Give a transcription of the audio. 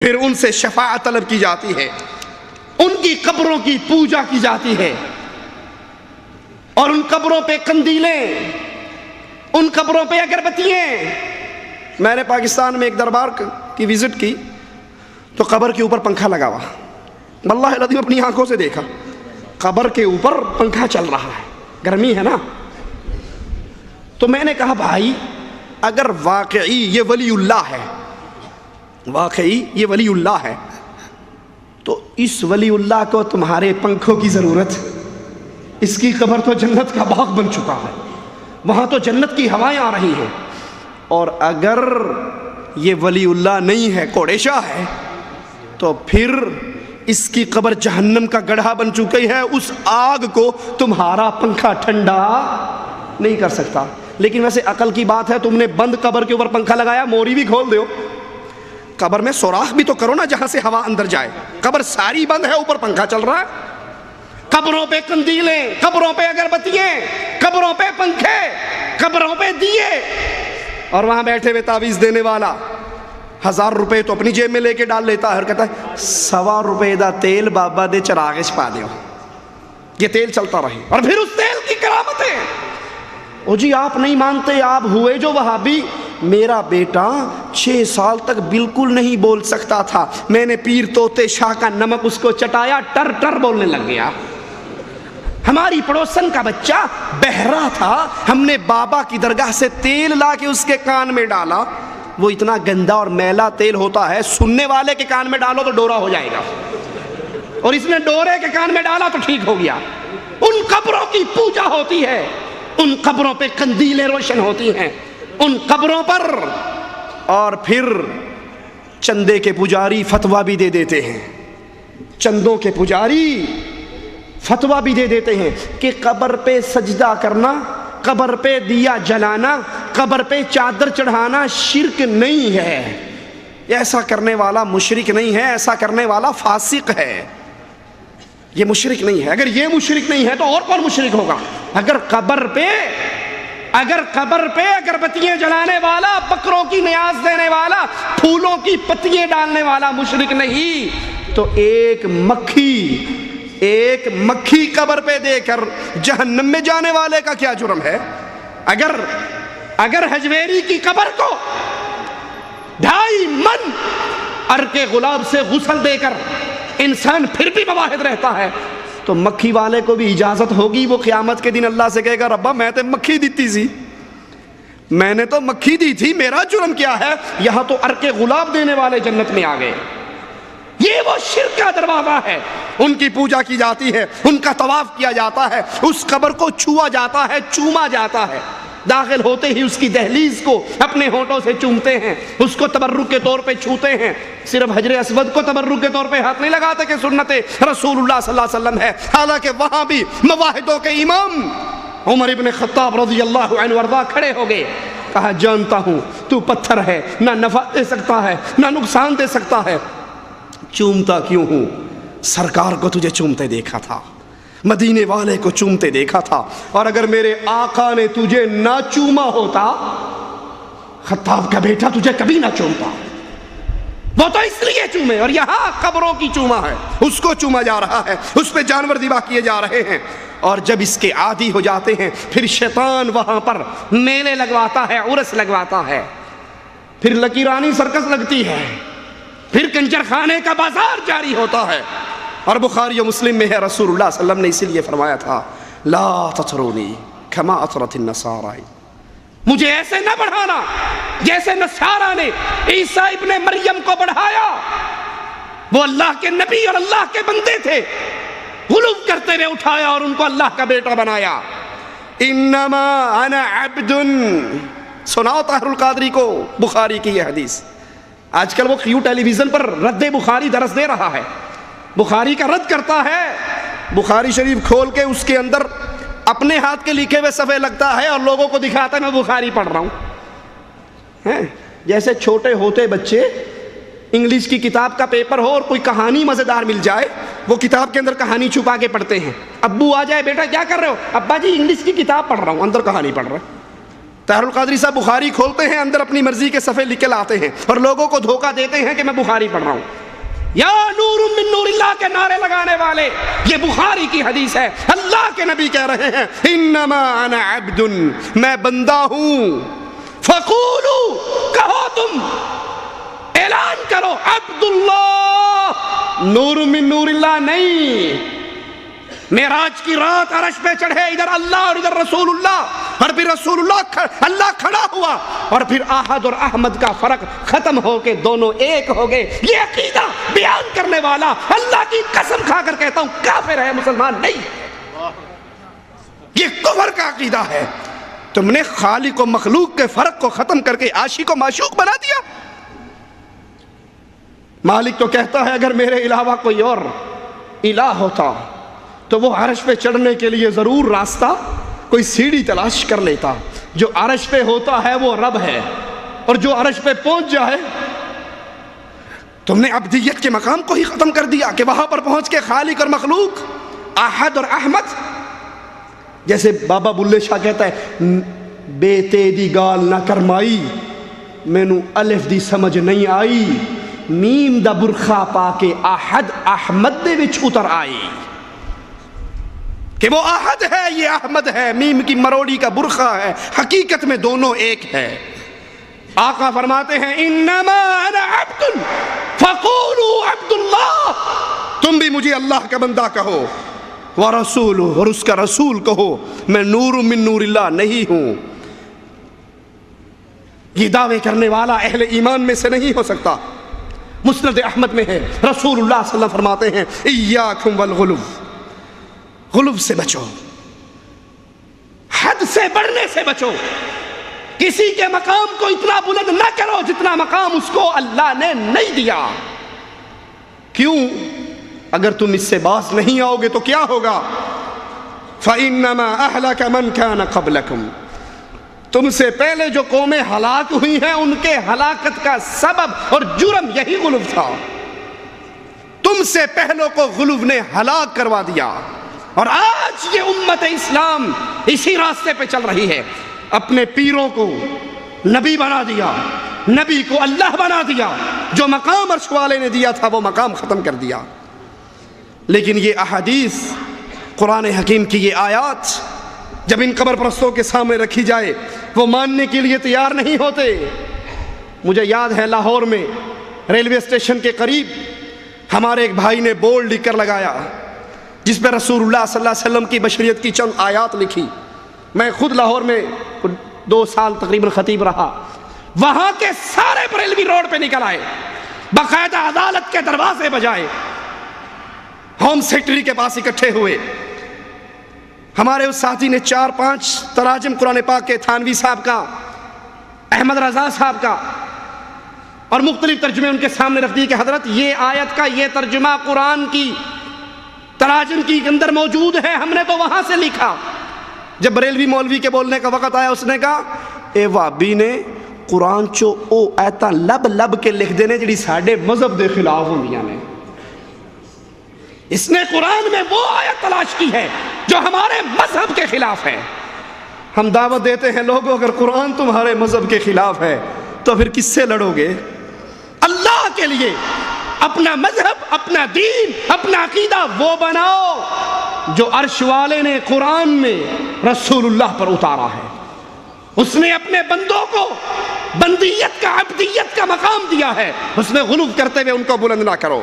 پھر ان سے شفاعت طلب کی جاتی ہے، ان کی قبروں کی پوجا کی جاتی ہے، اور ان قبروں پہ قندیلیں، ان قبروں پہ اگربتیاں۔ میں نے پاکستان میں ایک دربار کی وزٹ کی تو قبر کے اوپر پنکھا لگا ہوا، واللہ العظیم اپنی آنکھوں سے دیکھا، قبر کے اوپر پنکھا چل رہا ہے، گرمی ہے نا۔ تو میں نے کہا بھائی اگر واقعی یہ ولی اللہ ہے، واقعی یہ ولی اللہ ہے، تو اس ولی اللہ کو تمہارے پنکھوں کی ضرورت؟ اس کی قبر تو جنت کا باغ بن چکا ہے، وہاں تو جنت کی ہوائیں آ رہی ہیں۔ اور اگر یہ ولی اللہ نہیں ہے، کوڑے شاہ ہے، تو پھر اس کی قبر جہنم کا گڑھا بن چکی ہے، اس آگ کو تمہارا پنکھا ٹھنڈا نہیں کر سکتا۔ لیکن ویسے عقل کی بات ہے، تم نے بند قبر کے اوپر پنکھا لگایا، موری بھی کھول دیو، قبر میں سوراخ بھی تو کرو نا جہاں سے ہوا اندر جائے۔ قبر ساری بند ہے، اوپر پنکھا چل رہا ہے، قبروں پہ قندیلیں، قبروں پہ اگربتیاں، قبروں پہ پنکھے، قبروں پہ دیے، اور وہاں بیٹھے ہوئے تعویذ دینے والا 1000 روپے تو اپنی جیب میں لے کے ڈال لیتا ہے اور کہتا ہے 100 روپے دا تیل بابا دے چراغ چ پا دیو، یہ تیل چلتا رہے۔ اور پھر اس تیل کی کرامتیں، او جی آپ نہیں مانتے، آپ ہوئے جو وہابی۔ میرا بیٹا 6 سال تک بالکل نہیں بول سکتا تھا، میں نے پیر طوطے شاہ کا نمک اس کو چٹایا، ٹر ٹر بولنے لگ گیا۔ ہماری پڑوسن کا بچہ بہرا تھا، ہم نے بابا کی درگاہ سے تیل لا کے اس کے کان میں ڈالا، وہ اتنا گندا اور میلا تیل ہوتا ہے، سننے والے کے کان میں ڈالو تو ڈورا ہو جائے گا، اور اس نے ڈورے کے کان میں ڈالا تو ٹھیک ہو گیا۔ ان قبروں کی پوجا ہوتی ہے، ان قبروں پہ قندیلیں روشن ہوتی ہیں، ان قبروں پر۔ اور پھر چندے کے پجاری فتویٰ بھی دے دیتے ہیں، چندوں کے پجاری فتویٰ بھی دے دیتے ہیں کہ قبر پہ سجدہ کرنا، قبر پہ دیا جلانا، قبر پہ چادر چڑھانا شرک نہیں ہے، ایسا کرنے والا مشرک نہیں ہے، ایسا کرنے والا فاسق ہے، یہ مشرک نہیں ہے۔ اگر یہ مشرک نہیں ہے تو اور کون مشرک ہوگا؟ اگر قبر پہ اگربتیاں جلانے والا، بکروں کی نیاز دینے والا، پھولوں کی پتیاں ڈالنے والا مشرک نہیں، تو ایک مکھی قبر پہ دے کر جہنم میں جانے والے کا کیا جرم ہے؟ اگر حجویری کی قبر کو 2.5 من عرق گلاب سے غسل دے کر انسان پھر بھی مواحد رہتا ہے، تو مکھی والے کو بھی اجازت ہوگی، وہ قیامت کے دن اللہ سے کہے گا ربا میں تے مکھی دیتی سی، میں نے تو مکھی دی تھی، میرا جرم کیا ہے؟ یہاں تو عرق گلاب دینے والے جنت میں آ گئے۔ یہ وہ شرک کا دروازہ ہے، ان کی پوجا کی جاتی ہے، ان کا طواف کیا جاتا ہے، اس قبر کو چھوا جاتا ہے، چوما جاتا ہے، داخل ہوتے ہی اس کی دہلیز کو اپنے ہونٹوں سے چومتے ہیں، اس کو تبرک کے طور پہ چھوتے ہیں۔ صرف حجر اسود کو تبرک کے طور پہ ہاتھ نہیں لگاتے کہ سنت رسول اللہ صلی اللہ علیہ وسلم ہے، حالانکہ وہاں بھی مواحدوں کے امام عمر ابن خطاب رضی اللہ عنہ وارضاہ کھڑے ہو گئے، کہا جانتا ہوں تو پتھر ہے، نہ نفع دے سکتا ہے نہ نقصان دے سکتا ہے، چومتا کیوں ہوں؟ سرکار کو تجھے چومتے دیکھا تھا، مدینے والے کو چومتے دیکھا تھا، اور اگر میرے آقا نے تجھے نہ چوما ہوتا، خطاب کا بیٹا تجھے کبھی نہ چومتا، وہ تو اس لیے چومے۔ اور یہاں قبروں کی چوما ہے، اس کو چوما جا رہا ہے، اس پہ جانور ذبح کیے جا رہے ہیں، اور جب اس کے عادی ہو جاتے ہیں پھر شیطان وہاں پر میلے لگواتا ہے، عرس لگواتا ہے، پھر لکیرانی سرکس لگتی ہے، پھر کنجر خانے کا بازار جاری ہوتا ہے۔ اور بخاری و مسلم میں ہے، رسول اللہ صلی اللہ علیہ وسلم نے اسی لیے فرمایا تھا لا تطرونی کما اطرت النصارى، مجھے ایسے نہ بڑھانا جیسے نصارہ نے عیسیٰ ابن مریم کو بڑھایا، وہ اللہ کے نبی اور اللہ کے بندے تھے، غلو کرتے ہوئے اٹھایا اور ان کو اللہ کا بیٹا بنایا۔ انما انا عبد، سناؤ طاہر القادری کو بخاری کی یہ حدیث۔ آج کل وہ کیوں ٹیلی ویژن پر رد بخاری درس دے رہا ہے، بخاری کا رد کرتا ہے، بخاری شریف کھول کے اس کے اندر اپنے ہاتھ کے لکھے ہوئے صفحے لگتا ہے اور لوگوں کو دکھاتا ہے میں بخاری پڑھ رہا ہوں۔ جیسے چھوٹے ہوتے بچے انگلش کی کتاب کا پیپر ہو اور کوئی کہانی مزیدار مل جائے، وہ کتاب کے اندر کہانی چھپا کے پڑھتے ہیں، ابو آ جائے بیٹا کیا کر رہے ہو؟ ابا جی انگلش کی کتاب پڑھ رہا ہوں، اندر کہانی پڑھ رہا ہے۔ طاہر القادری صاحب بخاری کھولتے ہیں، اندر اپنی مرضی کے صفحے لکھ کے لاتے ہیں اور لوگوں کو دھوکہ دیتے ہیں کہ میں بخاری پڑھ رہا ہوں۔ یا نور من نور اللہ کے نعرے لگانے والے، یہ بخاری کی حدیث ہے، اللہ کے نبی کہہ رہے ہیں انما انا عبد، میں بندہ ہوں، فقولوا، کہو تم، اعلان کرو، عبداللہ، نور من نور اللہ نہیں۔ معراج کی رات عرش پہ چڑھے، ادھر اللہ اور ادھر رسول اللہ، اور پھر رسول اللہ کھڑا ہوا، اور پھر احد اور احمد کا فرق ختم ہو کے دونوں ایک ہو گئے۔ یہ عقیدہ بیان کرنے والا اللہ کی قسم کھا کر کہتا ہوں کافر ہے، مسلمان نہیں ہے، یہ کفر کا عقیدہ ہے۔ تم نے خالق و مخلوق کے فرق کو ختم کر کے عاشق و معشوق بنا دیا۔ مالک تو کہتا ہے اگر میرے علاوہ کوئی اور الہ ہوتا تو وہ عرش پہ چڑھنے کے لیے ضرور راستہ کوئی سیڑھی تلاش کر لیتا۔ جو عرش پہ ہوتا ہے وہ رب ہے، اور جو عرش پہ پہنچ جائے، تم نے عبدیت کے مقام کو ہی ختم کر دیا کہ وہاں پر پہنچ کے خالق اور مخلوق، احد اور احمد، جیسے بابا بلے شاہ کہتا ہے بے تیری گال نہ کرمائی، مینوں الف دی سمجھ نہیں آئی، میم دا برخا پا کے احد احمد دے وچ اتر آئی، کہ وہ احد ہے یہ احمد ہے، میم کی مروڑی کا برخا ہے، حقیقت میں دونوں ایک ہے۔ آقا فرماتے ہیں انما انا عبد فقولوا عبد اللہ، تم بھی مجھے اللہ کا بندہ کہو، ورسول، اور اس کا رسول کہو، میں نور من نور اللہ نہیں ہوں۔ یہ دعوے کرنے والا اہل ایمان میں سے نہیں ہو سکتا۔ مسند احمد میں ہے، رسول اللہ صلی اللہ علیہ وسلم فرماتے ہیں ایاکم والغلو، غلو سے بچو، حد سے بڑھنے سے بچو، کسی کے مقام کو اتنا بلند نہ کرو جتنا مقام اس کو اللہ نے نہیں دیا۔ کیوں؟ اگر تم اس سے باز نہیں آؤ گے تو کیا ہوگا؟ فَإِنَّمَا أَهْلَكَ مَنْ كَانَ قَبْلَكُمْ، تم سے پہلے جو قومیں ہلاک ہوئی ہیں ان کے ہلاکت کا سبب اور جرم یہی غلو تھا۔ تم سے پہلوں کو غلو نے ہلاک کروا دیا، اور آج یہ امت اسلام اسی راستے پہ چل رہی ہے۔ اپنے پیروں کو نبی بنا دیا، نبی کو اللہ بنا دیا، جو مقام عرش والے نے دیا تھا وہ مقام ختم کر دیا۔ لیکن یہ احادیث، قرآن حکیم کی یہ آیات جب ان قبر پرستوں کے سامنے رکھی جائے وہ ماننے کے لیے تیار نہیں ہوتے۔ مجھے یاد ہے لاہور میں ریلوے اسٹیشن کے قریب ہمارے ایک بھائی نے بورڈ لکھ کر لگایا جس پہ رسول اللہ صلی اللہ علیہ وسلم کی بشریت کی چند آیات لکھی۔ میں خود لاہور میں 2 سال تقریباً خطیب رہا، وہاں کے سارے بریلوی روڈ پہ نکل آئے، باقاعدہ عدالت کے دروازے بجائے، ہوم سیکرٹری کے پاس اکٹھے ہوئے۔ ہمارے اس ساتھی نے 4-5 تراجم قرآن پاک کے، تھانوی صاحب کا، احمد رضا صاحب کا، اور مختلف ترجمے ان کے سامنے رکھ دیے کہ حضرت یہ آیت کا یہ ترجمہ قرآن کی تراجم کی اندر موجود ہے، ہم نے تو وہاں سے لکھا۔ جب بریلوی مولوی کے بولنے کا وقت آیا اس نے کہا اے وابی نے قرآن چو او ایتا لب لب کے لکھ دینے جڑی ساڑھے مذہب دے خلاف ہوندیاں نے۔ اس نے قرآن میں وہ آیت تلاش کی ہے جو ہمارے مذہب کے خلاف ہے۔ ہم دعوت دیتے ہیں لوگوں اگر قرآن تمہارے مذہب کے خلاف ہے تو پھر کس سے لڑو گے؟ اللہ کے لیے اپنا مذہب، اپنا دین، اپنا عقیدہ وہ بناؤ جو عرش والے نے قرآن میں رسول اللہ پر اتارا ہے۔ اس نے اپنے بندوں کو بندیت کا، عبدیت کا مقام دیا ہے، اس میں غلو کرتے ہوئے ان کو بلند نہ کرو۔